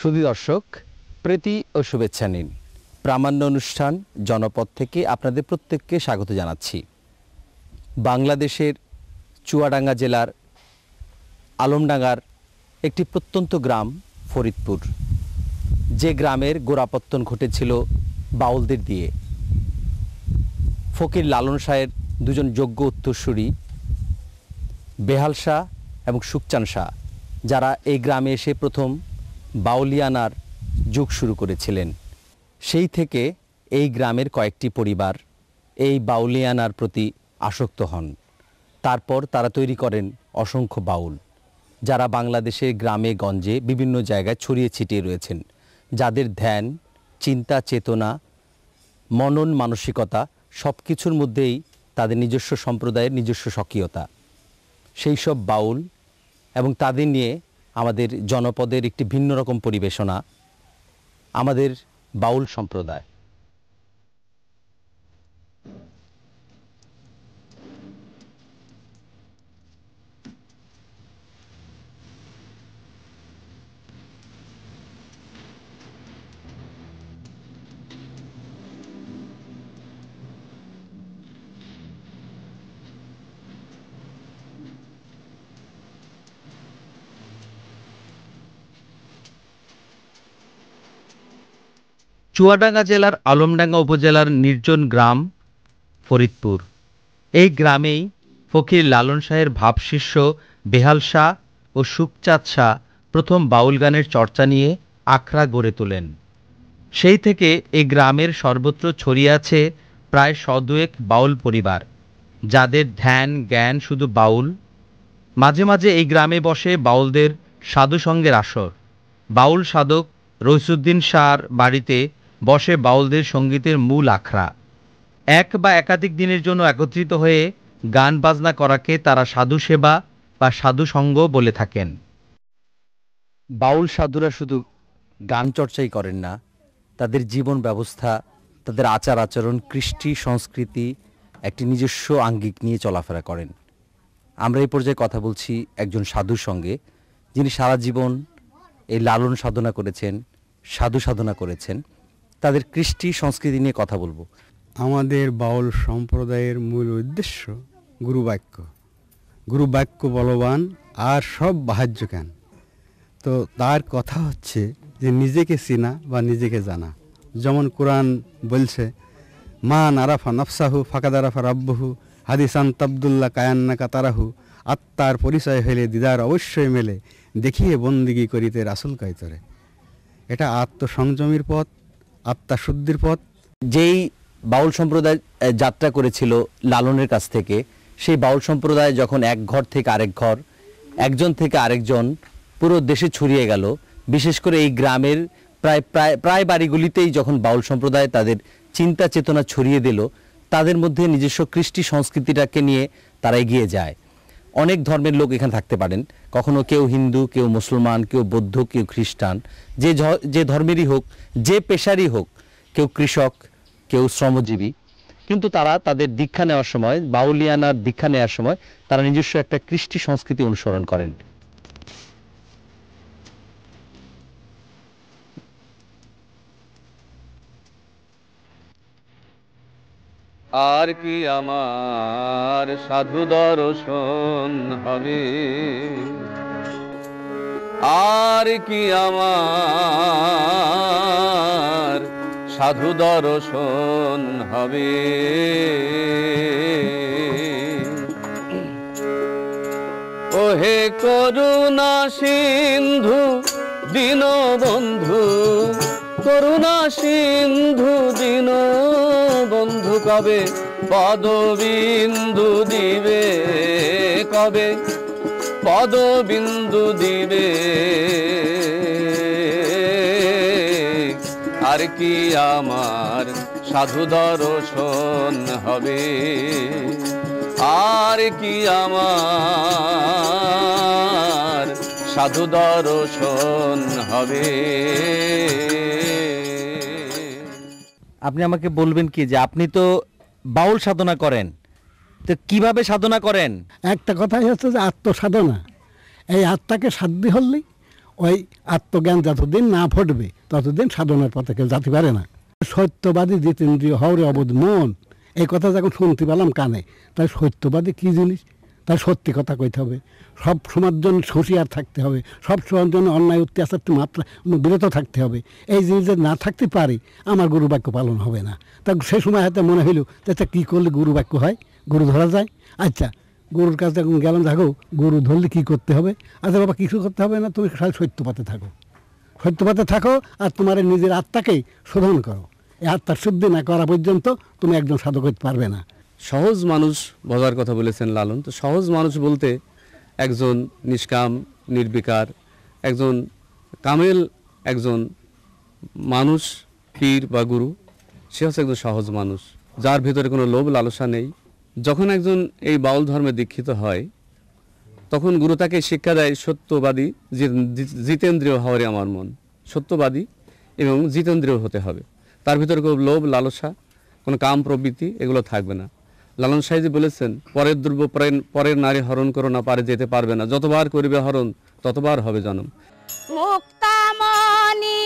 সুধী দর্শক, প্রীতি ও শুভেচ্ছা নিন। প্রামাণ্য অনুষ্ঠান জনপদ থেকে আপনাদের প্রত্যেককে স্বাগত জানাচ্ছি। বাংলাদেশের চুয়াডাঙ্গা জেলার আলমডাঙ্গার একটি প্রত্যন্ত গ্রাম ফরিদপুর, যে গ্রামের গোড়াপত্তন ঘটেছিল বাউলদের দিয়ে। ফকির লালন শাহের দুজন যোগ্য উত্তরসূরি বেহাল শাহ এবং সুকচান শাহ, যারা এই গ্রামে এসে প্রথম বাউলিয়ানার যুগ শুরু করেছিলেন। সেই থেকে এই গ্রামের কয়েকটি পরিবার এই বাউলিয়ানার প্রতি আসক্ত হন। তারপর তারা তৈরি করেন অসংখ্য বাউল, যারা বাংলাদেশের গ্রামে গঞ্জে বিভিন্ন জায়গায় ছড়িয়ে ছিটিয়ে রয়েছেন, যাদের ধ্যান, চিন্তা, চেতনা, মনন, মানসিকতা সব কিছুর মধ্যেই তাদের নিজস্ব সম্প্রদায়ের নিজস্ব স্বকীয়তা। সেই সব বাউল এবং তাদের নিয়ে আমাদের জনপদের একটি ভিন্ন রকম পরিবেশনা, আমাদের বাউল সম্প্রদায়। চুয়াডাঙ্গা জেলার আলমডাঙ্গা উপজেলার নির্জন গ্রাম ফরিদপুর। এই গ্রামেই ফকির লালন শাহের ভাবশিষ্য বেহাল শাহ ও সুকচাঁদ শাহ প্রথম বাউল গানের চর্চা নিয়ে আখড়া গড়ে তোলেন। সেই থেকে এই গ্রামের সর্বত্র ছড়িয়ে আছে প্রায় 100 বাউল পরিবার, যাদের ধ্যান জ্ঞান শুধু বাউল। মাঝে মাঝে এই গ্রামে বসে বাউলদের সাধুসঙ্গের আসর। বাউল সাধক রইসুদ্দিন শাহর বাড়িতে বসে বাউলদের সঙ্গীতের মূল আখড়া। এক বা একাধিক দিনের জন্য একত্রিত হয়ে গান বাজনা করাকে তারা সাধু সেবা বা সাধু সঙ্গ বলে থাকেন। বাউল সাধুরা শুধু গান চর্চাই করেন না, তাদের জীবন ব্যবস্থা, তাদের আচার আচরণ, কৃষ্টি, সংস্কৃতি, একটি নিজস্ব আঙ্গিক নিয়ে চলাফেরা করেন। আমরা এই পর্যায়ে কথা বলছি একজন সাধুর সঙ্গে, যিনি সারা জীবন এই লালন সাধনা করেছেন, সাধু সাধনা করেছেন। তাদের কৃষ্টি সংস্কৃতি নিয়ে কথা বলবো। আমাদের বাউল সম্প্রদায়ের মূল উদ্দেশ্য গুরুবাক্য। গুরুবাক্য বলবান আর সব বাহ্য জ্ঞান। তো তার কথা হচ্ছে যে নিজেকে চেনা বা নিজেকে জানা। যেমন কোরআন বলছে, মা নারাফা নফসাহু ফাকাদারাফা রাব্বহু হাদিসান তাবদুল্লাহ কায়ান্না কাতারাহু, আত্মার পরিচয় হইলে দিদার অবশ্যই মেলে, দেখিয়ে বন্দিগি করিতে রাসুল কাইতরে। এটা আত্মসংযমের পথ, আত্মাশুদ্ধির পথ। যেই বাউল সম্প্রদায় যাত্রা করেছিল লালনের কাছ থেকে, সেই বাউল সম্প্রদায় যখন এক ঘর থেকে আরেক ঘর, একজন থেকে আরেকজন পুরো দেশে ছড়িয়ে গেল, বিশেষ করে এই গ্রামের প্রায় বাড়িগুলিতেই যখন বাউল সম্প্রদায় তাদের চিন্তা চেতনা ছড়িয়ে দিল, তাদের মধ্যে নিজস্ব কৃষ্টি সংস্কৃতিটাকে নিয়ে তারা এগিয়ে যায়। অনেক ধর্মের লোক এখানে থাকতে পারেন, কখনো কেউ হিন্দু, কেউ মুসলমান, কেউ বৌদ্ধ, কেউ খ্রিস্টান, যে ধর্মেরই হোক, যে পেশারই হোক, কেউ কৃষক, কেউ শ্রমজীবী, কিন্তু তারা তাদের দীক্ষা নেওয়ার সময়, বাউলিয়ানার দীক্ষা নেওয়ার সময় তারা নিজস্ব একটা কৃষ্টি সংস্কৃতি অনুসরণ করেন। আর কি আমার সাধু দর্শন হবে, আর কি আমার সাধু দর্শন হবে। ওহে করুণা সিন্ধু দীনবন্ধু, করুণা সিন্ধু দীনবন্ধু, কবে পদবিন্দু দিবে, কবে পদবিন্দু দিবে। আর কি আমার সাধু দর্শন হবে, আর কি আমার সাধু দর্শন হবে। আপনি আমাকে বলবেন কি যে আপনি তো বাউল সাধনা করেন, তো কিভাবে সাধনা করেন? একটা কথাই হচ্ছে যে আত্মসাধনা। এই আত্মাকে সাধ্য হলেই ওই আত্মজ্ঞান যতদিন না ফুটবে ততদিন সাধনার পথে কেউ যেতে পারে না। সত্যবাদী জিতেন্দ্রীয় হওয়ার অবোধ মন, এই কথা যখন শুনতে পেলাম কানে, তাই সত্যবাদী কী জিনিস, তাই সত্যি কথা কইতে হবে, সব সময়ের জন্য হুঁশিয়ার থাকতে হবে, সব সময়ের জন্য অন্যায় অত্যাচার মাত্রা বিরত থাকতে হবে। এই জিনিস যদি না থাকতে পারি আমার গুরু বাক্য পালন হবে না। তা সে সময় হাতে মনে হইল যে কী করলে গুরু বাক্য হয়, গুরু ধরা যায়। আচ্ছা, গুরুর কাছে যখন গেলাম, থাকো গুরু ধরলে কী করতে হবে? আচ্ছা বাবা, কিছু করতে হবে না, তুমি খালি সত্যপথে থাকো, সত্যপথে থাকো, আর তোমার নিজের আত্মাকেই শোধন করো। এই আত্মার শুদ্ধি না করা পর্যন্ত তুমি একজন সাধক হতে পারবে না। সহজ মানুষ বোঝার কথা বলেছেন লালন। তো সহজ মানুষ বলতে একজন নিষ্কাম, নির্বিকার, একজন কামেল, একজন মানুষ, পীর বা গুরু, সে হচ্ছে একজন সহজ মানুষ, যার ভিতরে কোনো লোভ লালসা নেই। যখন একজন এই বাউল ধর্মে দীক্ষিত হয়, তখন গুরু তাকে শিক্ষা দেয় সত্যবাদী, জিতেন্দ্রীয় হওয়ারই আমার মন। সত্যবাদী এবং জিতেন্দ্রীয় হতে হবে। তার ভিতরে কোনো লোভ লালসা, কোনো কাম প্রবৃত্তি এগুলো থাকবে না। লালন সাহেবজি বলেছেন, পরের দ্রব্য পরের নারী হরণ করো না, পারে যেতে পারবে না, যতবার করিবে হরণ ততবার হবে জন্ম। মুক্তামণি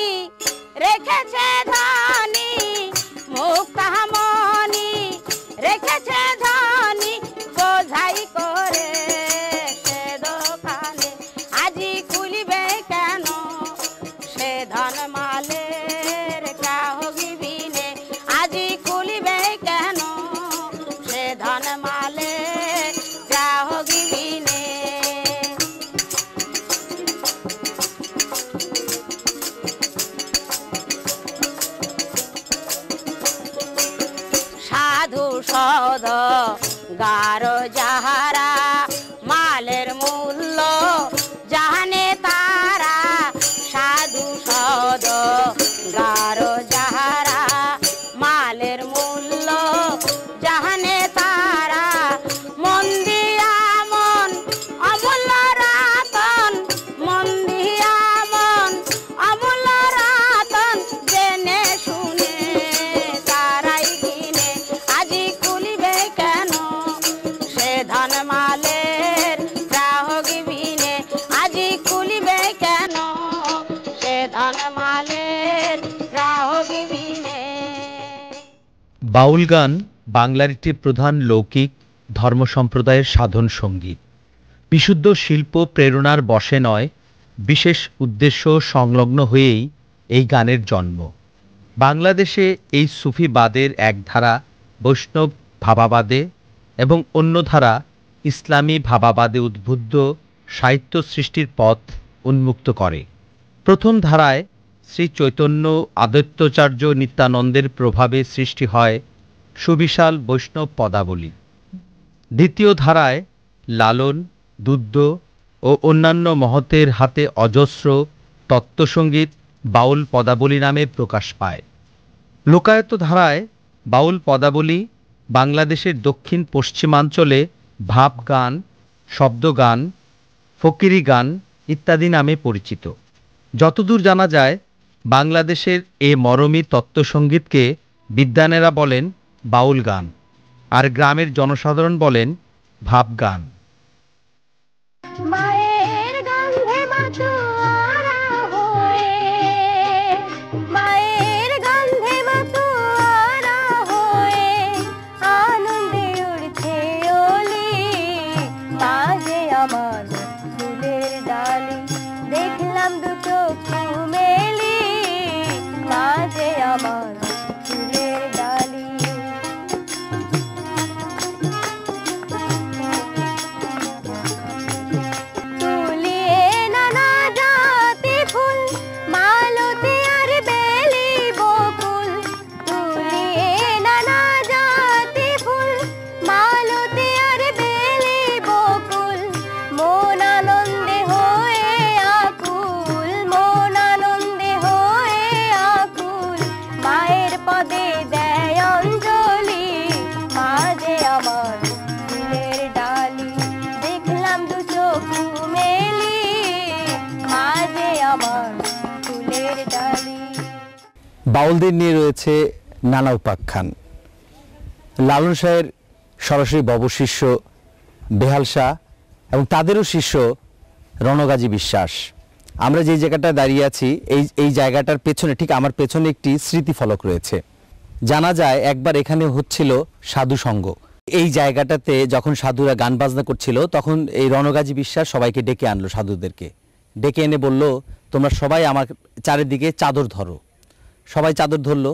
রেখেছে ধনী, মুক্তামণি রেখেছে ধনী, বোঝাই করে সে দোকানে, আজি খুলিবে কেন সে ধন মালের কাহগিবিনে, আজি খুলিবে কেন সে ধন মালের কাহগিবিনে। সাধু সদ গারো যাহারা, মালের মূল্য জানে তারা, সাধু সদ গারো যাহারা, মালের মূল্য জানে তারা, মন দিয়া মন অমূল্য রাতন, মন দিয়া মন অমূল্য রাতন, জেনে শুনে তারাই কিনে, আজি খুলিবে কেন সে ধন মালের গ্রাহক বিনে, আজি খুলিবে কেন সে ধন মালের গ্রাহক বিনে। বাউল গান বাংলার একটি প্রধান লৌকিক ধর্ম সম্প্রদায়ের সাধন সঙ্গীত। বিশুদ্ধ শিল্প প্রেরণার বশে নয়, বিশেষ উদ্দেশ্য সংলগ্ন হয়েই এই গানের জন্ম। বাংলাদেশে এই সুফিবাদের এক ধারা বৈষ্ণব ভাবাবাদে এবং অন্য ধারা ইসলামী ভাবাবাদে উদ্বুদ্ধ সাহিত্য সৃষ্টির পথ উন্মুক্ত করে। প্রথম ধারায় শ্রী চৈতন্য, আদ্বৈতাচার্য, নিত্যানন্দের প্রভাবে সৃষ্টি হয় সুবিশাল বৈষ্ণব পদাবলী। দ্বিতীয় ধারায় লালন, দুদ্দ ও অন্যান্য মহতের হাতে অজস্র তত্ত্বসঙ্গীত বাউল পদাবলী নামে প্রকাশ পায়। লোকায়ত ধারায় বাউল পদাবলী বাংলাদেশের দক্ষিণ পশ্চিমাঞ্চলে ভাব গান, শব্দগান, ফকিরি গান ইত্যাদি নামে পরিচিত। যতদূর জানা যায়, বাংলাদেশের এ মরমী তত্ত্বসঙ্গীতকে বিদ্বানেরা বলেন বাউল গান, আর গ্রামের জনসাধারণ বলেন ভাব গান। মায়ের গন্ধে মাতোয়ারা হয়ে, মায়ের গন্ধে মাতোয়ারা হয়ে, আনন্দে উড়ছে ওলি, মাঝে আমার ফুলের ডালি, দেখলাম দুটো কুমেলি, মাঝে আমার ফুলের ডালি। তুলিয়ে নানা জাতি ফুল, মালতী আর বেলি বকুল, তুলিয়ে নানা জাতি ফুল, মালতী আর বেলি বকুল, মন আনন্দে হয়ে আকুল, মন আনন্দে হয়ে আকুল, মায়ের পদে দেয় অঞ্জলি, মাঝে আমার ফুলের ডালি, দেখলাম দু চক্ষু মেলি, মাঝে আমার ফুলের ডালি। বাউলদের নিয়ে রয়েছে নানা উপাখ্যান। লালন শাহের সরাসরি ববশিষ্য বেহাল শাহ এবং তাদেরও শিষ্য রণগাজী বিশ্বাস, আমরা যে জায়গাটায় দাঁড়িয়ে আছি এই জায়গাটার পেছনে, ঠিক আমার পেছনে একটি স্মৃতিফলক রয়েছে। জানা যায় একবার এখানে হচ্ছিল সাধু সঙ্গ। এই জায়গাটাতে যখন সাধুরা গান বাজনা করছিল তখন এই রণগাজী বিশ্বাস সবাইকে ডেকে আনলো, সাধুদেরকে ডেকে এনে বলল, তোমরা সবাই আমার চারিদিকে চাদর ধরো। সবাই চাদর ধরলো।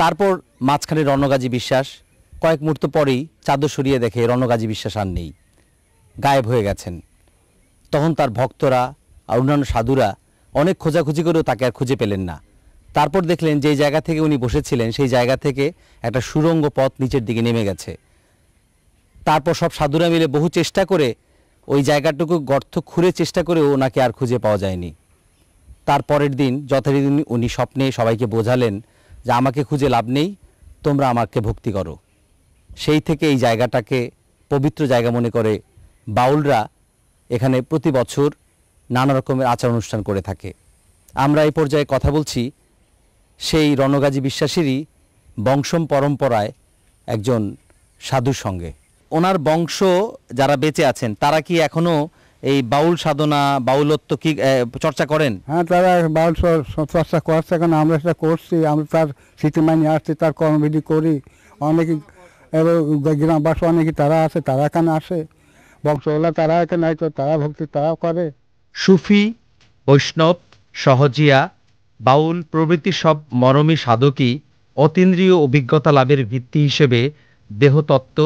তারপর মাঝখানে রণগাজী বিশ্বাস, কয়েক মুহূর্ত পরেই চাদর সরিয়ে দেখে রণগাজী বিশ্বাস আর নেই, গায়েব হয়ে গেছেন। তখন তার ভক্তরা আর অন্যান্য সাধুরা অনেক খোঁজাখুঁজি করেও তাকে আর খুঁজে পেলেন না। তারপর দেখলেন যে জায়গা থেকে উনি বসেছিলেন সেই জায়গা থেকে একটা সুড়ঙ্গ পথ নিচের দিকে নেমে গেছে। তারপর সব সাধুরা মিলে বহু চেষ্টা করে ওই জায়গাটুকু গর্ত খুঁড়ে চেষ্টা করেও ওনাকে আর খুঁজে পাওয়া যায়নি। তারপরের দিন যথারীতি উনি স্বপ্নে সবাইকে বোঝালেন যে আমাকে খুঁজে লাভ নেই, তোমরা আমাকে ভক্তি করো। সেই থেকে এই জায়গাটাকে পবিত্র জায়গা মনে করে বাউলরা এখানে প্রতি বছর নানা রকমের আচার অনুষ্ঠান করে থাকে। আমরা এই পর্যায়ে কথা বলছি সেই রণগাজী বিশ্বাসেরই বংশম পরম্পরায় একজন সাধুর সঙ্গে। ওনার বংশ যারা বেঁচে আছেন তারা কি এখনো এই বাউল সাধনা, বাউলত্ব কি চর্চা করেন? হ্যাঁ, তারা বাউল চর্চা করছে, এখন আমরা সেটা করছি। আমরা তার স্মৃতি মানিয়ে আসছি, তার কর্মবিধি করি। অনেকে গ্রামবাসী অনেকে তারা আছে, তারা এখানে আসে, বংশওয়ালা তারা এখানে আসে, তারা ভক্তি তারাও করে। সুফি, বৈষ্ণব, সহজিয়া, বাউল প্রভৃতি সব মরমী সাধকই অতীন্দ্রিয় অভিজ্ঞতা লাভের ভিত্তি হিসেবে দেহতত্ত্ব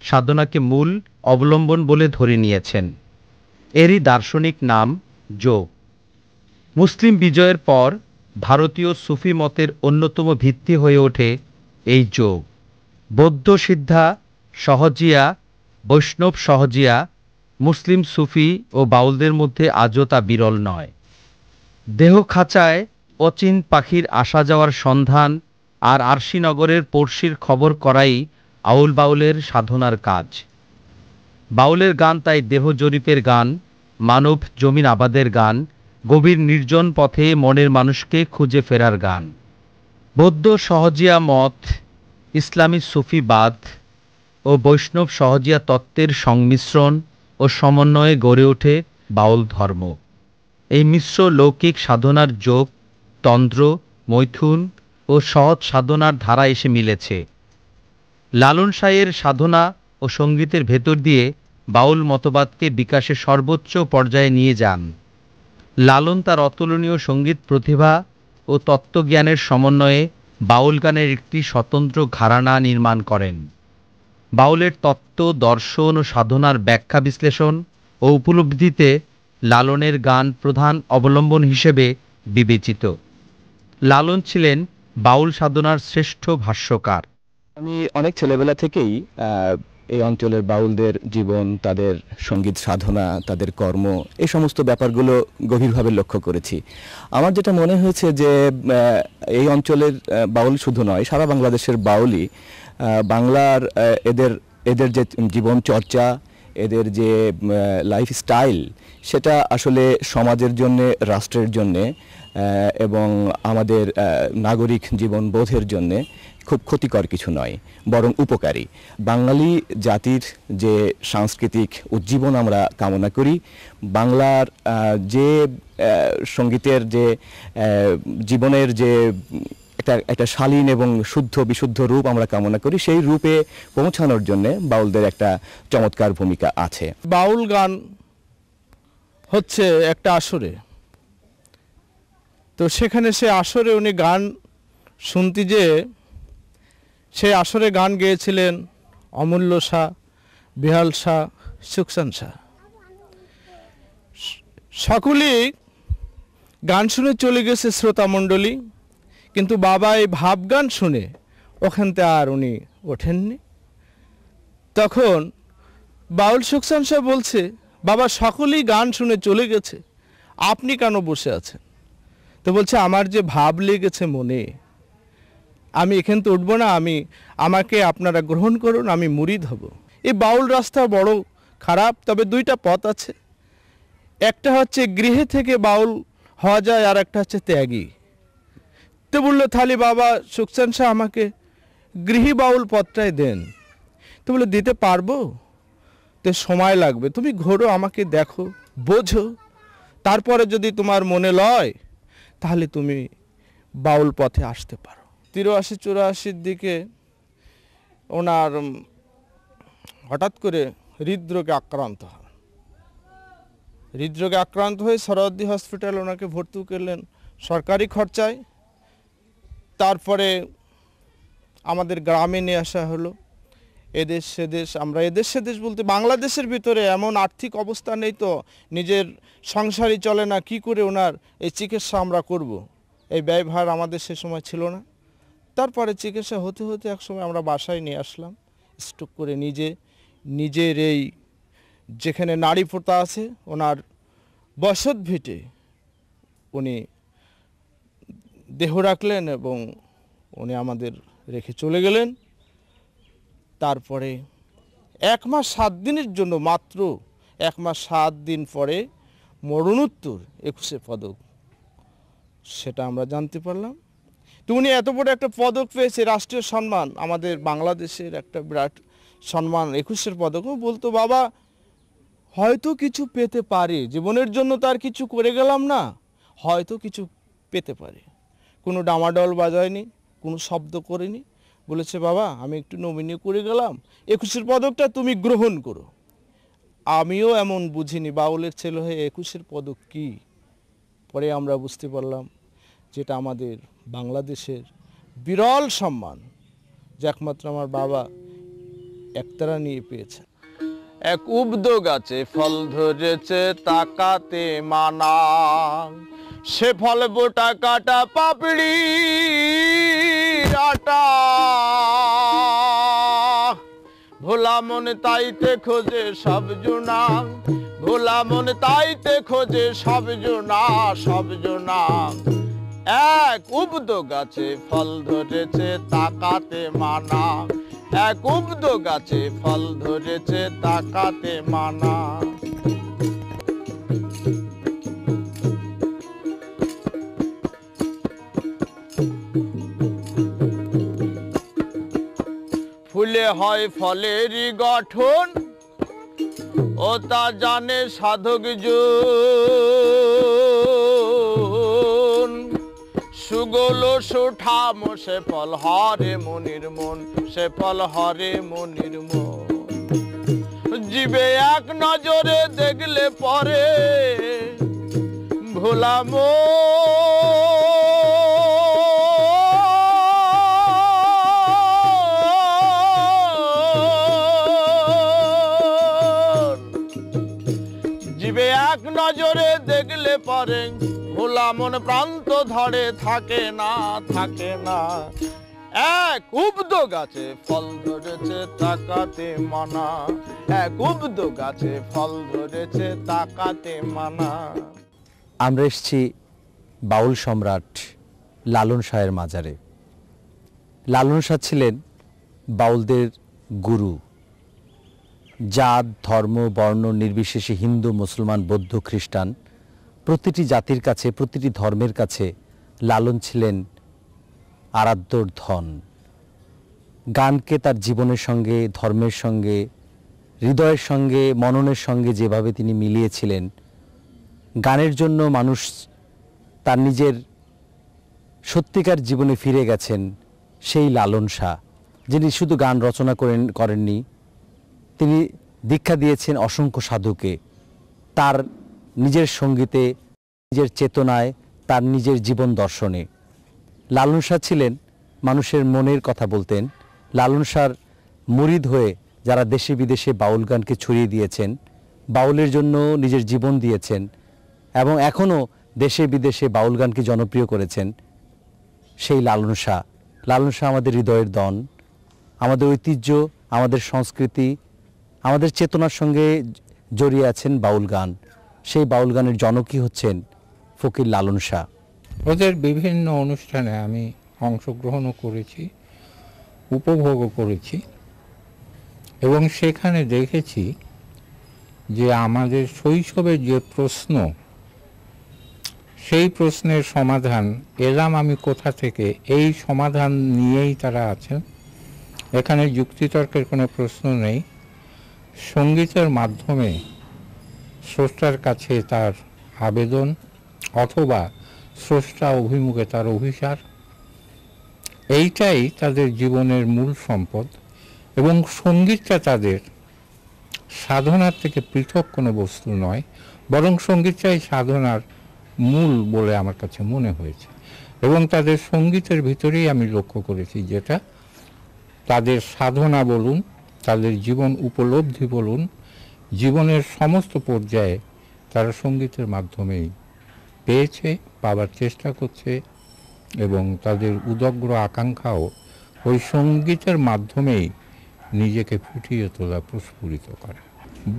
সাধনাকে মূল অবলম্বন বলে ধরে নিয়েছেন। এরই দার্শনিক নাম যোগ। মুসলিম বিজয়ের পর ভারতীয় সুফি মতের অন্যতম ভিত্তি হয়ে ওঠে এই যোগ। বৌদ্ধ সিদ্ধা, সহজিয়া, বৈষ্ণব সহজিয়া, মুসলিম সুফি ও বাউলদের মধ্যে আজও তা বিরল নয়। দেহ খাঁচায় অচিন পাখির আসা যাওয়ার সন্ধান আর আরশিনগরের পড়শির খবর করাই আউল বাউলের সাধনার কাজ। বাউলের গান তাই দেহ জরিপের গান, মানব জমিন আবাদের গান, গভীর নির্জন পথে মনের মানুষকে খুঁজে ফেরার গান। বৌদ্ধ সহজিয়া মত, ইসলামী সুফিবাদ ও বৈষ্ণব সহজিয়া তত্ত্বের সংমিশ্রণ ও সমন্বয়ে গড়ে ওঠে বাউল ধর্ম। এই মিশ্র লৌকিক সাধনার যোগ, তন্ত্র, মৈথুন ও সহজ সাধনার ধারা এসে মিলেছে। লালন শাহের সাধনা ও সঙ্গীতের ভেতর দিয়ে বাউল মতবাদকে বিকাশের সর্বোচ্চ পর্যায়ে নিয়ে যান। লালন তার অতুলনীয় সঙ্গীত প্রতিভা ও তত্ত্বজ্ঞানের সমন্বয়ে বাউল গানের একটি স্বতন্ত্র ঘরানা নির্মাণ করেন। বাউলের তত্ত্ব, দর্শন ও সাধনার ব্যাখ্যা বিশ্লেষণ ও উপলব্ধিতে লালনের গান প্রধান অবলম্বন হিসেবে বিবেচিত। লালন ছিলেন বাউল সাধনার শ্রেষ্ঠ ভাষ্যকার। আমি অনেক ছেলেবেলা থেকেই এই অঞ্চলের বাউলদের জীবন, তাদের সঙ্গীত সাধনা, তাদের কর্ম, এই সমস্ত ব্যাপারগুলো গভীরভাবে লক্ষ্য করেছি। আমার যেটা মনে হয়েছে যে এই অঞ্চলের বাউল শুধু নয়, সারা বাংলাদেশের বাউলই বাংলার এদের যে জীবন চর্চা, এদের যে লাইফস্টাইল, সেটা আসলে সমাজের জন্যে, রাষ্ট্রের জন্যে এবং আমাদের নাগরিক জীবন বোধের জন্যে খুব ক্ষতিকর কিছু নয়, বরং উপকারী। বাঙালি জাতির যে সাংস্কৃতিক উজ্জীবন আমরা কামনা করি, বাংলার যে সঙ্গীতের যে জীবনের যে একটা শালীন এবং শুদ্ধ বিশুদ্ধ রূপ আমরা কামনা করি, সেই রূপে পৌঁছানোর জন্য বাউলদের একটা চমৎকার ভূমিকা আছে। বাউল গান হচ্ছে একটা আসরে, তো সেখানে সে আসরে উনি গান শুনতে যে সেই আসরে গান গেয়েছিলেন অমূল্য শাহ, বেহাল শাহ, সুকসান শাহ। সকলেই গান শুনে চলে গেছে শ্রোতামণ্ডলী, কিন্তু বাবা এই ভাব গান শুনে ওখান থেকে আর উনি ওঠেননি। তখন বাউল সুকসান শাহ বলছে, বাবা সকলেই গান শুনে চলে গেছে, আপনি কেন বসে আছেন? তো বলছে, আমার যে ভাব লেগেছে মনে, আমি এখান থেকে উঠবো না, আমাকে আপনারা গ্রহণ করুন, আমি মুরিদ হব। এই বাউল রাস্তা বড় খারাপ, তবে দুইটা পথ আছে। একটা হচ্ছে গৃহে থেকে বাউল হওয়া যায়, আর একটা হচ্ছে ত্যাগী। তো বললো, তাহলে বাবা সুকসান শাহ আমাকে গৃহী বাউল পথটাই দেন। তো বললো, দিতে পারবো, তো সময় লাগবে, তুমি ঘোরো, আমাকে দেখো, বোঝো, তারপরে যদি তোমার মনে লয় তাহলে তুমি বাউল পথে আসতে পারো। 83-84 দিকে ওনার হঠাৎ করে হৃদরোগে আক্রান্ত হন। হৃদরোগে আক্রান্ত হয়ে সরোয়ার্দী হসপিটাল ওনাকে ভর্তি করলেন সরকারি খরচায়। তারপরে আমাদের গ্রামে নিয়ে আসা হলো। এদেশ সেদেশ, আমরা এদেশ সেদেশ বলতে বাংলাদেশের ভিতরে এমন আর্থিক অবস্থা নেই, তো নিজের সংসারই চলে না, কি করে ওনার এই চিকিৎসা আমরা করব, এই ব্যয়ভার আমাদের সে সময় ছিল না। তারপরে চিকিৎসা হতে হতে একসময় আমরা বাসায় নিয়ে আসলাম স্ট্রোক করে। নিজের এই যেখানে নাড়ি পোতা আছে ওনার বসত ভিটে উনি দেহ রাখলেন এবং উনি আমাদের রেখে চলে গেলেন। তারপরে 1 মাস 7 দিনের জন্য, মাত্র 1 মাস 7 দিন পরে মরণোত্তর 21 পদক, সেটা আমরা জানতে পারলাম। তো উনি এত বড় একটা পদক পেয়েছে, রাষ্ট্রীয় সম্মান, আমাদের বাংলাদেশের একটা বিরাট সম্মান 21 পদক। ও বলতো, বাবা হয়তো কিছু পেতে পারে, জীবনের জন্য তার কিছু করে গেলাম না, হয়তো কিছু পেতে পারে। কোনো ডামাডোল বাজায়নি, কোনো শব্দ করেনি, বলেছে বাবা আমি একটু নমিনি করে গেলাম, 21 পদকটা তুমি গ্রহণ করো। আমিও এমন বুঝিনি বাউলের ছেলে হয়ে 21 পদক কি। পরে আমরা বুঝতে পারলাম যেটা আমাদের বাংলাদেশের বিরল সম্মান, যে একমাত্র আমার বাবা একতারা নিয়ে পেয়েছেন। এক উবদ গাছে ফল ধরেছে তাকাতে মানা, সে ফল বোটা কাটা পাপড়ি আটা, ভোলা মনে তাইতে খোঁজে সব জোনা, ভোলা মনে তাইতে খোঁজে সব জোনা, সব জোনা। এক উবদ গাছে ফল ধরেছে তাকাতে মানা, এক উবদ গাছে ফল ধরেছে তাকাতে মানা। ফুলে হয় ফলেরই গঠন, ও তা জানে সাধক জন। সুগোল সুঠাম সে ফল হরে মনির মন, সে ফল হরে মনির মন। জীবে এক নজরে দেখলে পরে ভোলা জীবে এক নজরে দেখলে পরে ভোলা মন প্রান্ত ধরে থাকে না, থাকে না। এক উবদ গাছে ফল ধরেছে তাকাতে মানা, এক উবদ গাছে ফল ধরেছে তাকাতে মানা। আমরা এসেছি বাউল সম্রাট লালন শাহের মাজারে। লালন শাহ ছিলেন বাউলদের গুরু। জাত ধর্ম বর্ণ নির্বিশেষে হিন্দু মুসলমান বৌদ্ধ খ্রিস্টান প্রতিটি জাতির কাছে, প্রতিটি ধর্মের কাছে লালন ছিলেন আরাধ্যর ধন। গানকে তার জীবনের সঙ্গে, ধর্মের সঙ্গে, হৃদয়ের সঙ্গে, মননের সঙ্গে যেভাবে তিনি মিলিয়েছিলেন, গানের জন্য মানুষ তার নিজের সত্যিকার জীবনে ফিরে গেছেন সেই লালন শাহ, যিনি শুধু গান রচনা করেননি, তিনি দীক্ষা দিয়েছেন অসংখ্য সাধুকে। তার নিজের সঙ্গীতে, নিজের চেতনায়, তার নিজের জীবন দর্শনে লালন শাহ ছিলেন মানুষের মনের কথা বলতেন। লালন শাহর মুরিদ হয়ে যারা দেশে বিদেশে বাউল গানকে ছড়িয়ে দিয়েছেন, বাউলের জন্য নিজের জীবন দিয়েছেন এবং এখনও দেশে বিদেশে বাউল গানকে জনপ্রিয় করেছেন, সেই লালন শাহ। লালন শাহ আমাদের হৃদয়ের দন, আমাদের ঐতিহ্য, আমাদের সংস্কৃতি, আমাদের চেতনার সঙ্গে জড়িয়ে আছেন বাউল গান। সেই বাউল গানের জনকই হচ্ছেন ফকির লালন শাহ। ওদের বিভিন্ন অনুষ্ঠানে আমি অংশগ্রহণও করেছি, উপভোগও করেছি এবং সেখানে দেখেছি যে আমাদের শৈশবের যে প্রশ্ন, সেই প্রশ্নের সমাধান এলাম আমি কোথা থেকে, এই সমাধান নিয়েই তারা আছেন। এখানে যুক্তিতর্কের কোনো প্রশ্ন নেই। সঙ্গীতের মাধ্যমে স্রষ্টার কাছে তার আবেদন অথবা স্রষ্টা অভিমুখে তার অভিসার, এইটাই তাদের জীবনের মূল সম্পদ। এবং সঙ্গীতটা তাদের সাধনার থেকে পৃথক কোনো বস্তু নয়, বরং সঙ্গীতটাই সাধনার মূল বলে আমার কাছে মনে হয়েছে। এবং তাদের সঙ্গীতের ভিতরেই আমি লক্ষ্য করেছি যেটা তাদের সাধনা বলুন, তাদের জীবন উপলব্ধি বলুন, জীবনের সমস্ত পর্যায়ে তারা সঙ্গীতের মাধ্যমেই পেয়েছে, পাওয়ার চেষ্টা করছে এবং তাদের উদগ্র আকাঙ্ক্ষাও ওই সঙ্গীতের মাধ্যমেই নিজেকে ফুটিয়ে তোলা, প্রস্ফুটিত করা।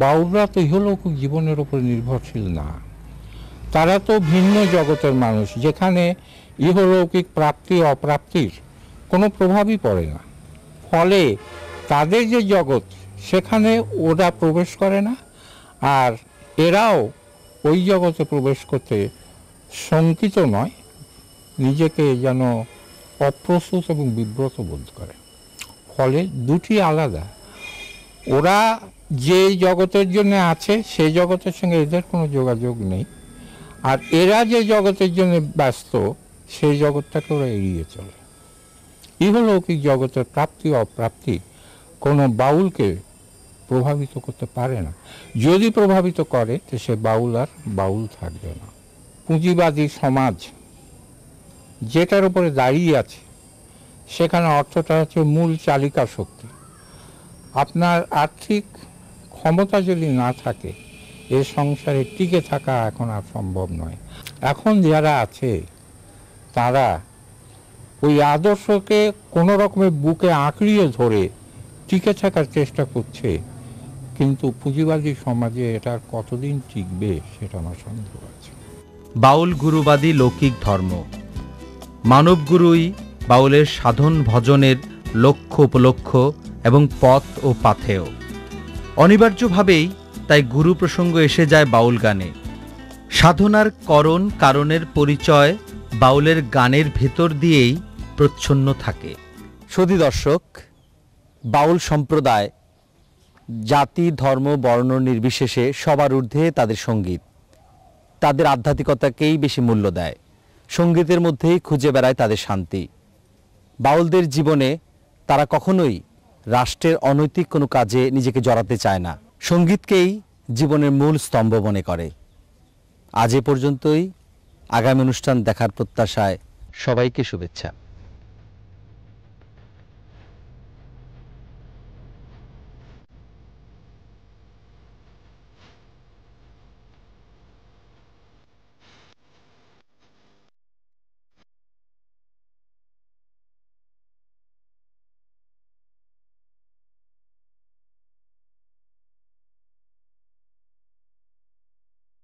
বাউলরা তো ইহলৌকিক জীবনের উপর নির্ভরশীল না, তারা তো ভিন্ন জগতের মানুষ, যেখানে ইহলৌকিক প্রাপ্তি অপ্রাপ্তির কোনো প্রভাবই পড়ে না। ফলে তাদের যে জগৎ সেখানে ওরা প্রবেশ করে না, আর এরাও ওই জগতে প্রবেশ করতে শঙ্কিত নয়, নিজেকে যেন অপ্রস্তুত এবং বিব্রত বোধ করে। ফলে দুটি আলাদা। ওরা যে জগতের জন্য আছে সেই জগতের সঙ্গে এদের কোনো যোগাযোগ নেই, আর এরা যে জগতের জন্য ব্যস্ত সেই জগৎটাকে ওরা এড়িয়ে চলে। ইহলৌকিক জগতের প্রাপ্তি অপ্রাপ্তি কোনো বাউলকে প্রভাবিত করতে পারে না। যদি প্রভাবিত করে তো সে বাউল আর বাউল থাকবে না। পুঁজিবাদী সমাজ যেটার উপরে দাঁড়িয়ে আছে সেখানে অর্থটা হচ্ছে মূল চালিকা শক্তি। আপনার আর্থিক ক্ষমতা যদি না থাকে এ সংসারে টিকে থাকা এখন আর সম্ভব নয়। এখন যারা আছে তারা ওই আদর্শকে কোনো রকমের বুকে আঁকড়িয়ে ধরে টিকে থাকার চেষ্টা করছে, কিন্তু পুঁজিবাদী সমাজে এটা কতদিন টিকবে সেটা আমার সন্দেহ আছে। বাউল গুরুবাদী লৌকিক ধর্ম, মানবগুরুই বাউলের সাধন ভজনের লক্ষ্য উপলক্ষ্য এবং পথ ও পাথেয়। অনিবার্যভাবেই তাই গুরু প্রসঙ্গ এসে যায় বাউল গানে। সাধনার কারণের পরিচয় বাউলের গানের ভেতর দিয়েই প্রচ্ছন্ন থাকে। সুধী দর্শক, বাউল সম্প্রদায় জাতি ধর্ম বর্ণ নির্বিশেষে সবার ঊর্ধ্বে তাদের সঙ্গীত, তাদের আধ্যাত্মিকতাকেই বেশি মূল্য দেয়। সঙ্গীতের মধ্যেই খুঁজে বেড়ায় তাদের শান্তি। বাউলদের জীবনে তারা কখনোই রাষ্ট্রের অনৈতিক কোনো কাজে নিজেকে জড়াতে চায় না, সঙ্গীতকেই জীবনের মূল স্তম্ভ মনে করে। আজ এ পর্যন্তই। আগামী অনুষ্ঠান দেখার প্রত্যাশায় সবাইকে শুভেচ্ছা।